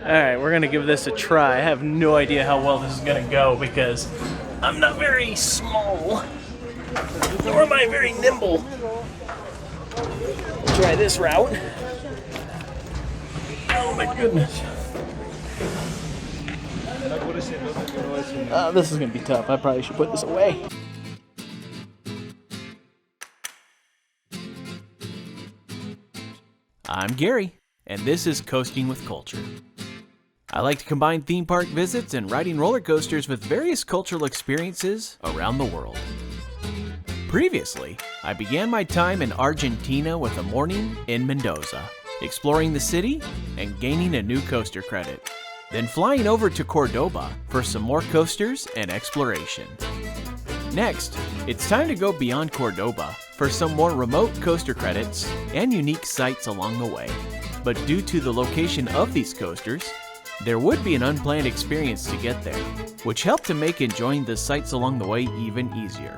Alright, we're gonna give this a try. I have no idea how well this is gonna go because I'm not very small, nor am I very nimble. We'll try this route. Oh my goodness. This is gonna be tough. I probably should put this away. I'm Gary, and this is Coasting with Culture. I like to combine theme park visits and riding roller coasters with various cultural experiences around the world. Previously, I began my time in Argentina with a morning in Mendoza, exploring the city and gaining a new coaster credit. Then flying over to Córdoba for some more coasters and exploration. Next, it's time to go beyond Córdoba for some more remote coaster credits and unique sights along the way. But due to the location of these coasters, there would be an unplanned experience to get there, which helped to make enjoying the sights along the way even easier.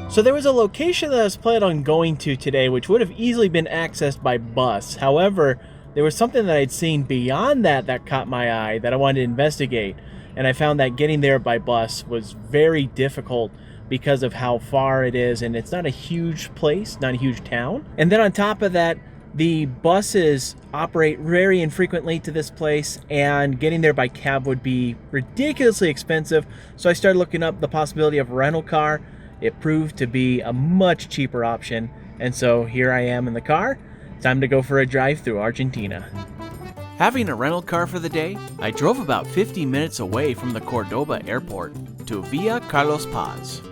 So there was a location that I was planning on going to today which would have easily been accessed by bus. However, there was something that I'd seen beyond that caught my eye that I wanted to investigate. And I found that getting there by bus was very difficult because of how far it is, and it's not a huge place, not a huge town. And then on top of that, the buses operate very infrequently to this place, and getting there by cab would be ridiculously expensive. So I started looking up the possibility of a rental car. It proved to be a much cheaper option, and so here I am in the car. Time to go for a drive through Argentina. Having a rental car for the day, I drove about 50 minutes away from the Córdoba airport to Villa Carlos Paz,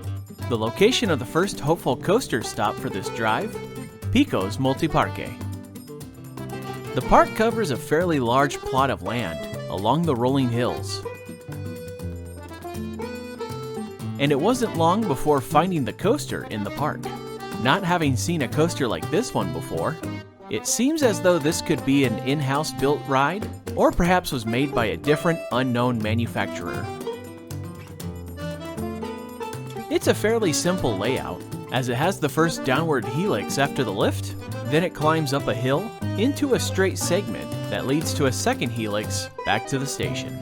the location of the first hopeful coaster stop for this drive, Peko's Multiparque. The park covers a fairly large plot of land along the rolling hills. And it wasn't long before finding the coaster in the park. Not having seen a coaster like this one before, it seems as though this could be an in-house built ride, or perhaps was made by a different unknown manufacturer. It's a fairly simple layout, as it has the first downward helix after the lift, then it climbs up a hill into a straight segment that leads to a second helix back to the station.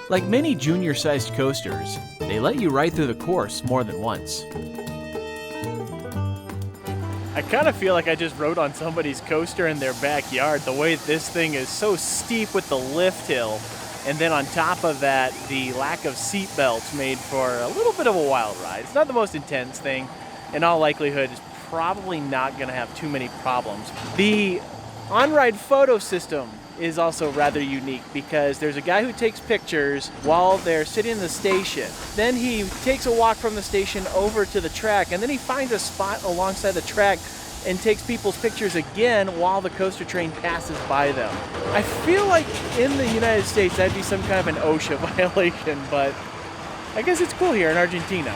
Like many junior-sized coasters, they let you ride through the course more than once. I kind of feel like I just rode on somebody's coaster in their backyard, the way this thing is so steep with the lift hill, and then on top of that, the lack of seat belts made for a little bit of a wild ride. It's not the most intense thing. In all likelihood, it's probably not going to have too many problems. The on-ride photo system is also rather unique because there's a guy who takes pictures while they're sitting in the station. Then he takes a walk from the station over to the track, and then he finds a spot alongside the track and takes people's pictures again while the coaster train passes by them. I feel like in the United States that'd be some kind of an OSHA violation, but I guess it's cool here in Argentina.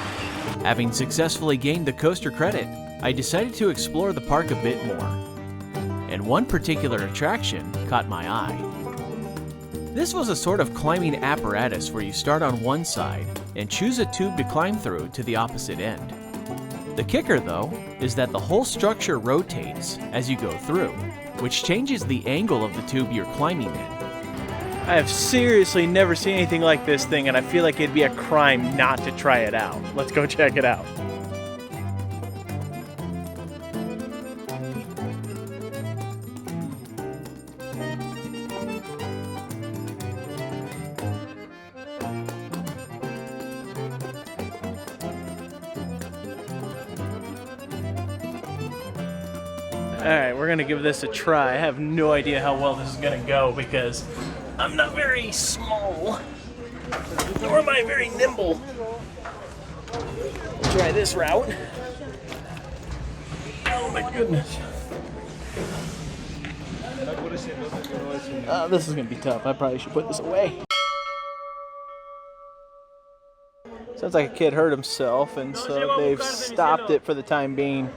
Having successfully gained the coaster credit, I decided to explore the park a bit more. And one particular attraction caught my eye. This was a sort of climbing apparatus where you start on one side and choose a tube to climb through to the opposite end. The kicker, though, is that the whole structure rotates as you go through, which changes the angle of the tube you're climbing in. I have seriously never seen anything like this thing, and I feel like it'd be a crime not to try it out. Let's go check it out. Alright, we're gonna give this a try. I have no idea how well this is gonna go because I'm not very small, nor am I very nimble. We'll try this route. Oh my goodness. This is gonna be tough. I probably should put this away. Sounds like a kid hurt himself, and so they've stopped it for the time being.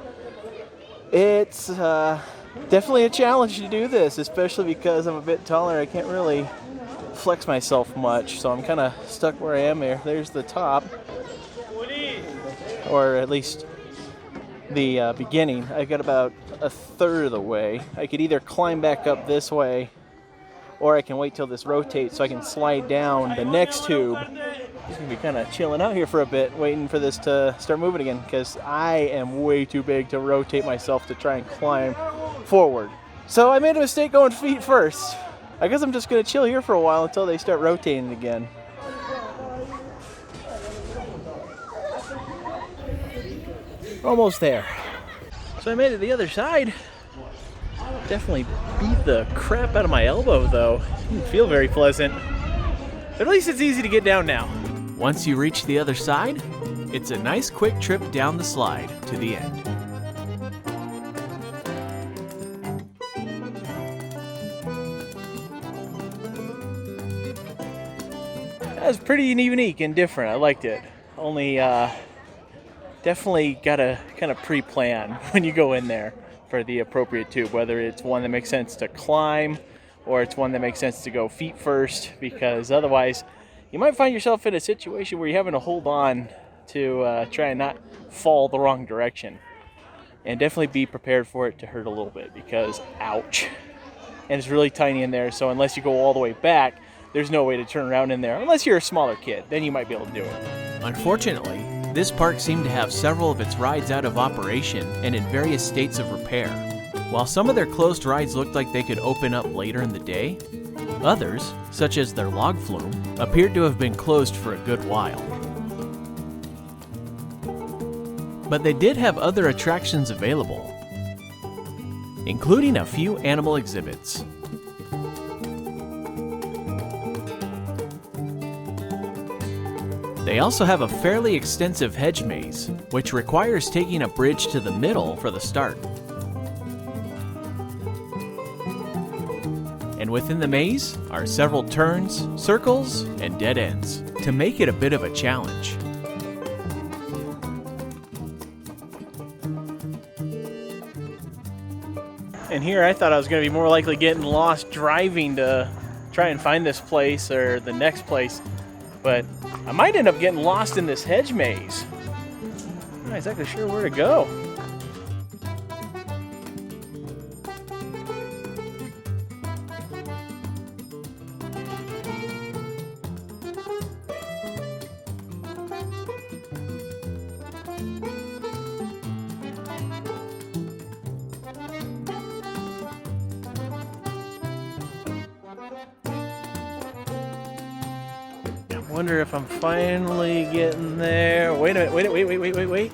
It's definitely a challenge to do this, especially because I'm a bit taller. I can't really flex myself much, so I'm kind of stuck where I am here. There's the top, or at least the beginning. I got about a third of the way. I could either climb back up this way, or I can wait till this rotates so I can slide down the next tube. Just gonna be kind of chilling out here for a bit, waiting for this to start moving again, because I am way too big to rotate myself to try and climb forward. So I made a mistake going feet first. I guess I'm just gonna chill here for a while until they start rotating again. Almost there. So I made it to the other side. Definitely beat the crap out of my elbow though. Didn't feel very pleasant. But at least it's easy to get down now. Once you reach the other side, it's a nice quick trip down the slide to the end. That was pretty unique and different. I liked it. Only definitely gotta kind of pre-plan when you go in there for the appropriate tube, whether it's one that makes sense to climb or it's one that makes sense to go feet first, because otherwise you might find yourself in a situation where you're having to hold on to try and not fall the wrong direction. And definitely be prepared for it to hurt a little bit, because ouch. And it's really tiny in there, so unless you go all the way back, there's no way to turn around in there, unless you're a smaller kid. Then you might be able to do it. Unfortunately, this park seemed to have several of its rides out of operation and in various states of repair. While some of their closed rides looked like they could open up later in the day, others, such as their log flume, appeared to have been closed for a good while. But they did have other attractions available, including a few animal exhibits. They also have a fairly extensive hedge maze, which requires taking a bridge to the middle for the start. And within the maze are several turns, circles, and dead ends, to make it a bit of a challenge. And here I thought I was going to be more likely getting lost driving to try and find this place or the next place, but I might end up getting lost in this hedge maze. I'm not exactly sure where to go. Wonder if I'm finally getting there. Wait a minute, wait.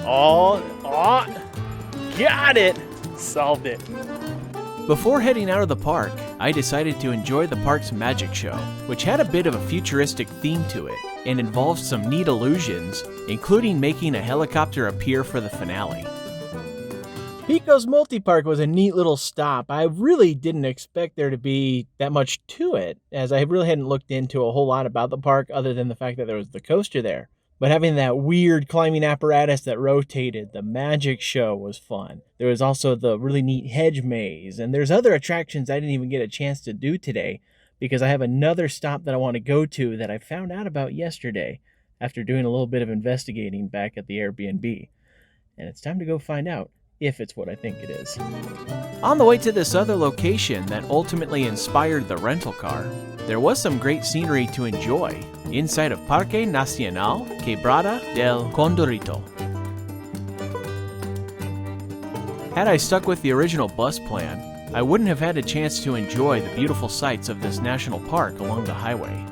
Oh, got it! Solved it. Before heading out of the park, I decided to enjoy the park's magic show, which had a bit of a futuristic theme to it and involved some neat illusions, including making a helicopter appear for the finale. Peko's Multiparque was a neat little stop. I really didn't expect there to be that much to it, as I really hadn't looked into a whole lot about the park other than the fact that there was the coaster there. But having that weird climbing apparatus that rotated, the magic show was fun. There was also the really neat hedge maze, and there's other attractions I didn't even get a chance to do today because I have another stop that I want to go to that I found out about yesterday after doing a little bit of investigating back at the Airbnb. And it's time to go find out if it's what I think it is. On the way to this other location that ultimately inspired the rental car, there was some great scenery to enjoy inside of Parque Nacional, Quebrada del Condorito. Had I stuck with the original bus plan, I wouldn't have had a chance to enjoy the beautiful sights of this national park along the highway.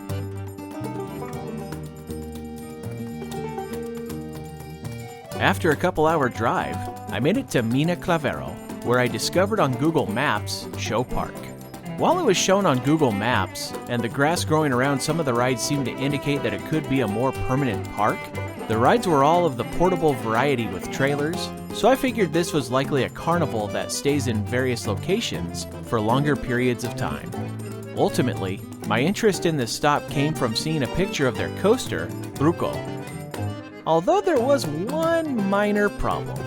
After a couple-hour drive, I made it to Mina Clavero, where I discovered on Google Maps Show Park. While it was shown on Google Maps, and the grass growing around some of the rides seemed to indicate that it could be a more permanent park, the rides were all of the portable variety with trailers, so I figured this was likely a carnival that stays in various locations for longer periods of time. Ultimately, my interest in this stop came from seeing a picture of their coaster, Bruco. Although there was one minor problem.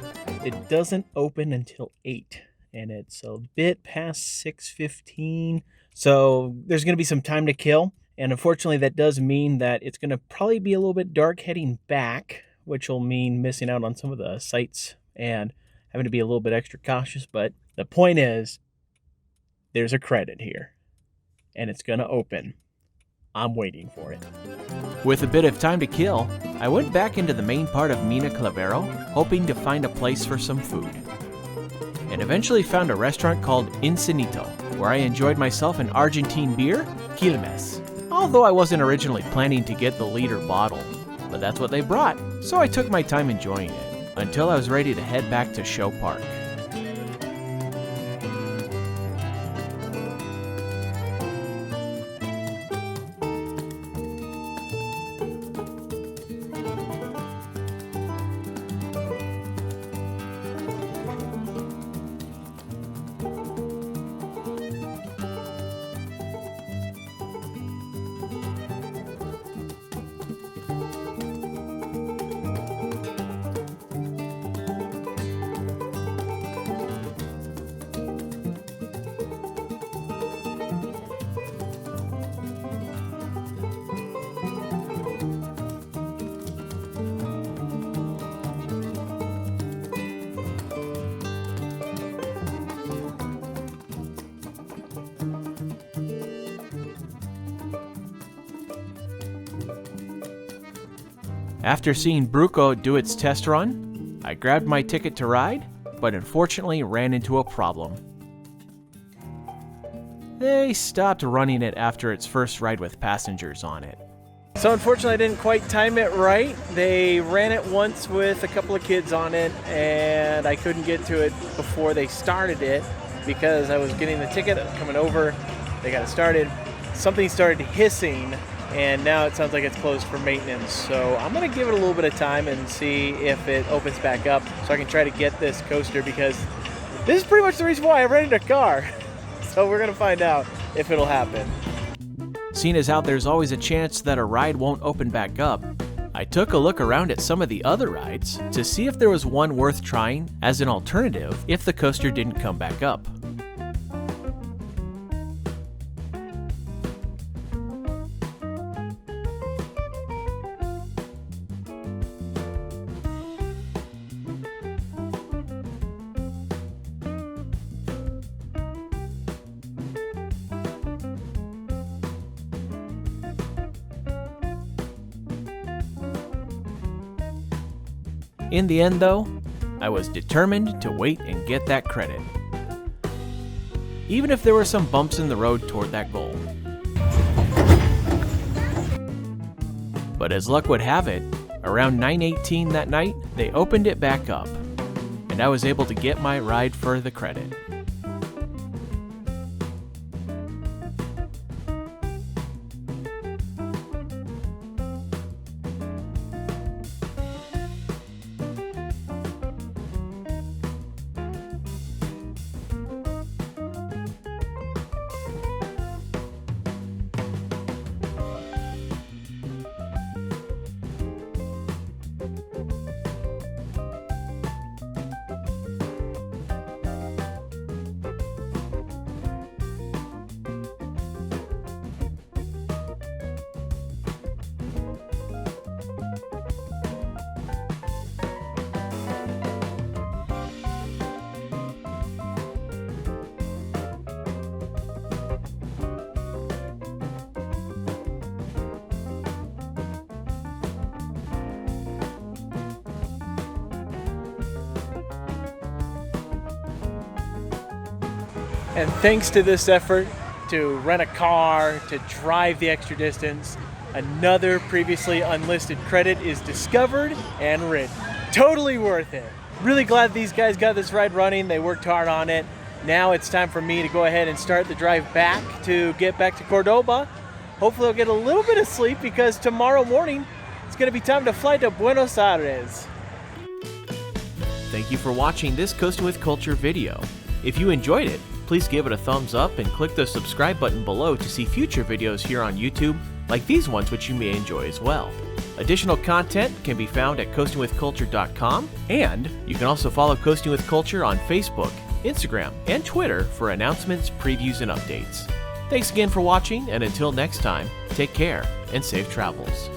It doesn't open until 8, and it's a bit past 6:15, So there's going to be some time to kill. And unfortunately, that does mean that it's going to probably be a little bit dark heading back, which will mean missing out on some of the sights and having to be a little bit extra cautious. But the point is, there's a credit here, and it's going to open. I'm waiting for it. With a bit of time to kill, I went back into the main part of Mina Clavero, hoping to find a place for some food. And eventually found a restaurant called Infinito, where I enjoyed myself an Argentine beer, Quilmes. Although I wasn't originally planning to get the liter bottle, but that's what they brought, so I took my time enjoying it, until I was ready to head back to Show Park. After seeing Bruco do its test run, I grabbed my ticket to ride, but unfortunately ran into a problem. They stopped running it after its first ride with passengers on it. So unfortunately, I didn't quite time it right. They ran it once with a couple of kids on it, and I couldn't get to it before they started it because I was getting the ticket coming over. They got it started. Something started hissing, and now it sounds like it's closed for maintenance. So I'm going to give it a little bit of time and see if it opens back up so I can try to get this coaster, because this is pretty much the reason why I rented a car. So we're going to find out if it'll happen. Seeing as how there's always a chance that a ride won't open back up, I took a look around at some of the other rides to see if there was one worth trying as an alternative if the coaster didn't come back up. In the end, though, I was determined to wait and get that credit, even if there were some bumps in the road toward that goal. But as luck would have it, around 9:18 that night, they opened it back up, and I was able to get my ride for the credit. And thanks to this effort to rent a car, to drive the extra distance, another previously unlisted credit is discovered and written. Totally worth it. Really glad these guys got this ride running. They worked hard on it. Now it's time for me to go ahead and start the drive back to get back to Córdoba. Hopefully I'll get a little bit of sleep, because tomorrow morning it's going to be time to fly to Buenos Aires. Thank you for watching this Coasting with Culture video. If you enjoyed it, please give it a thumbs up and click the subscribe button below to see future videos here on YouTube, like these ones, which you may enjoy as well. Additional content can be found at coastingwithculture.com, and you can also follow Coasting with Culture on Facebook, Instagram, and Twitter for announcements, previews, and updates. Thanks again for watching, and until next time, take care and safe travels.